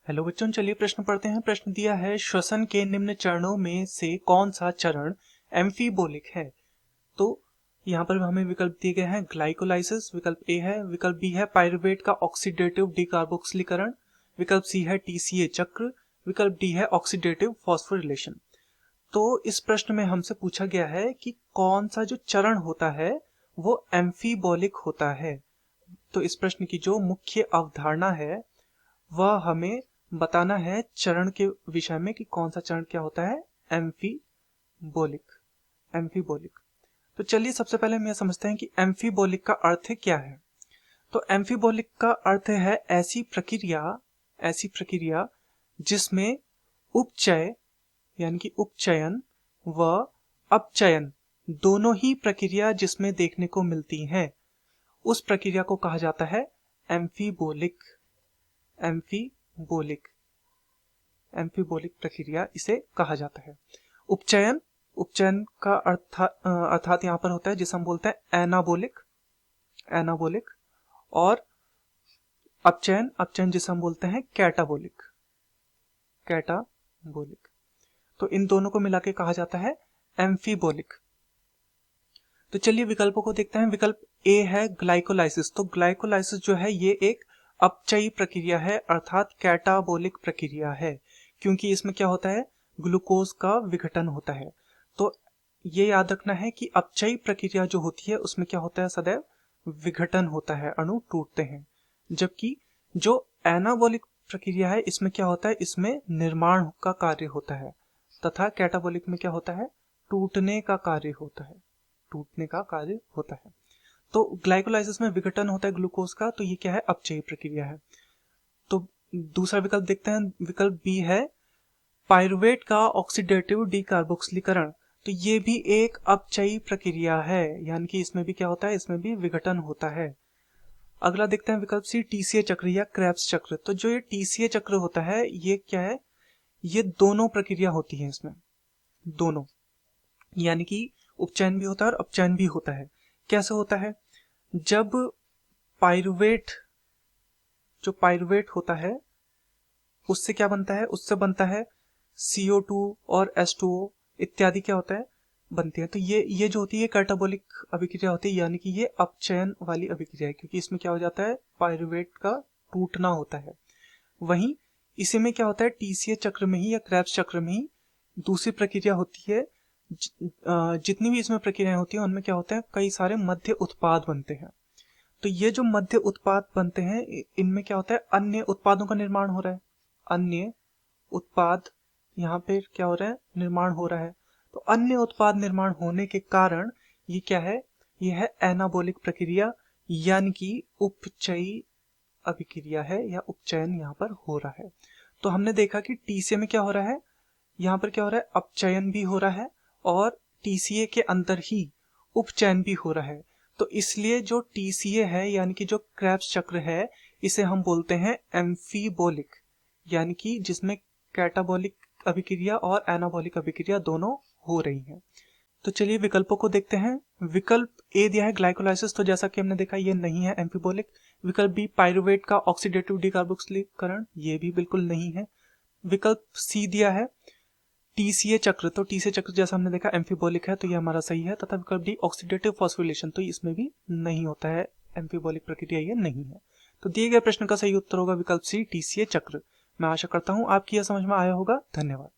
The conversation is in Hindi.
हेलो बच्चों, चलिए प्रश्न पढ़ते हैं। प्रश्न दिया है श्वसन के निम्न चरणों में से कौन सा चरण एम्फीबोलिक है। तो यहाँ पर हमें विकल्प दिए गए हैं ग्लाइकोलाइसिस, विकल्प ए है, विकल्प बी है पायरुवेट का ऑक्सीडेटिव डिकार्बोक्सिलीकरण, विकल्प सी है टीसीए चक्र, विकल्प डी है ऑक्सीडेटिव फॉस्फोरिलेशन। तो इस प्रश्न में हमसे पूछा गया है कि कौन सा जो चरण होता है वो एम्फीबोलिक होता है। तो इस प्रश्न की जो मुख्य अवधारणा है वह हमें बताना है चरण के विषय में कि कौन सा चरण क्या होता है, एम्फीबोलिक। एम्फीबोलिक। तो चलिए सबसे पहले हम यह समझते हैं कि एम्फीबोलिक का अर्थ क्या है। तो एम्फीबोलिक का अर्थ है ऐसी प्रक्रिया जिसमें उपचय यानी कि उपचयन व अपचयन दोनों ही प्रक्रिया जिसमें देखने को मिलती हैं, उस प्रक्रिया को कहा जाता है एम्फीबोलिक। एम्फीबोलिक एम्फीबोलिक प्रक्रिया इसे कहा जाता है। उपचयन का अर्थात यहाँ पर होता है जिसे हम बोलते हैं एनाबोलिक, और अपचयन जिसे हम बोलते हैं कैटाबोलिक। तो इन दोनों को मिला के कहा जाता है एम्फीबोलिक। तो चलिए विकल्पों को देखते हैं। विकल्प ए है ग्लाइकोलाइसिस। तो ग्लाइकोलाइसिस जो है ये एक अपचयी प्रक्रिया है, अर्थात कैटाबोलिक प्रक्रिया है, क्योंकि इसमें क्या होता है, ग्लूकोज का विघटन होता है। तो ये याद रखना है कि अपचयी प्रक्रिया जो होती है उसमें क्या होता है, सदैव विघटन होता है, अणु टूटते हैं। जबकि जो एनाबोलिक प्रक्रिया है इसमें क्या होता है, इसमें निर्माण का कार्य होता है, तथा कैटाबोलिक में क्या होता है, टूटने का कार्य होता है। तो ग्लाइकोलाइसिस में विघटन होता है ग्लूकोज का, तो ये क्या है, अपचयी प्रक्रिया है। तो दूसरा विकल्प देखते हैं। विकल्प बी है पायरुवेट का ऑक्सीडेटिव डिकार्बोक्सिलीकरण। तो ये भी एक अपचयी प्रक्रिया है, यानी कि इसमें भी क्या होता है, इसमें भी विघटन होता है। अगला देखते हैं विकल्प सी टीसीए चक्र या क्रेब्स चक्र। तो जो ये टीसीए चक्र होता है ये क्या है, ये दोनों प्रक्रिया होती है इसमें, दोनों, यानी कि उपचयन भी होता है और अपचयन भी होता है। कैसे होता है, जब पायरुवेट होता है उससे क्या बनता है, उससे बनता है CO2 और H2O इत्यादि क्या होता है, बनती है। तो ये जो होती है कैटाबोलिक अभिक्रिया होती है, यानी कि ये अपचयन वाली अभिक्रिया है, क्योंकि इसमें क्या हो जाता है, पायरुवेट का टूटना होता है। वहीं इसी में क्या होता है, टीसीए चक्र में ही या क्रेब्स चक्र में ही दूसरी प्रक्रिया होती है। जितनी भी इसमें प्रक्रियाएं होती हैं उनमें क्या होता है, कई सारे मध्य उत्पाद बनते हैं। तो ये जो मध्य उत्पाद बनते हैं इनमें क्या होता है, अन्य उत्पादों का निर्माण हो रहा है, अन्य उत्पाद यहाँ पे क्या हो रहा है, निर्माण हो रहा है। तो अन्य उत्पाद निर्माण होने के कारण ये क्या है, ये है एनाबोलिक प्रक्रिया, यानी कि उपचयी अभिक्रिया है या उपचयन यहाँ पर हो रहा है। तो हमने देखा कि टीसीए में क्या हो रहा है, यहाँ पर क्या हो रहा है, अपचयन भी हो रहा है और टीसीए के अंदर ही उपचयन भी हो रहा है। तो इसलिए जो टीसीए है यानी कि जो क्रेब्स चक्र है इसे हम बोलते हैं एम्फीबोलिक, यानी कि जिसमें कैटाबोलिक अभिक्रिया और एनाबोलिक अभिक्रिया दोनों हो रही हैं। तो चलिए विकल्पों को देखते हैं। विकल्प ए दिया है ग्लाइकोलाइसिस, तो जैसा कि हमने देखा ये नहीं है एम्फीबोलिक। विकल्प बी पायरुवेट का ऑक्सीडेटिव डिकार्बोक्सिलीकरण, ये भी बिल्कुल नहीं है। विकल्प सी दिया है टीसीए चक्र, तो टीसीए चक्र जैसा हमने देखा एम्फीबोलिक है, तो ये हमारा सही है। तथा विकल्प डी ऑक्सीडेटिव फॉस्फोरिलेशन, तो इसमें भी नहीं होता है, एम्फीबोलिक प्रक्रिया ये नहीं है। तो दिए गए प्रश्न का सही उत्तर होगा विकल्प सी टीसीए चक्र। मैं आशा करता हूं आपकी यह समझ में आया होगा। धन्यवाद।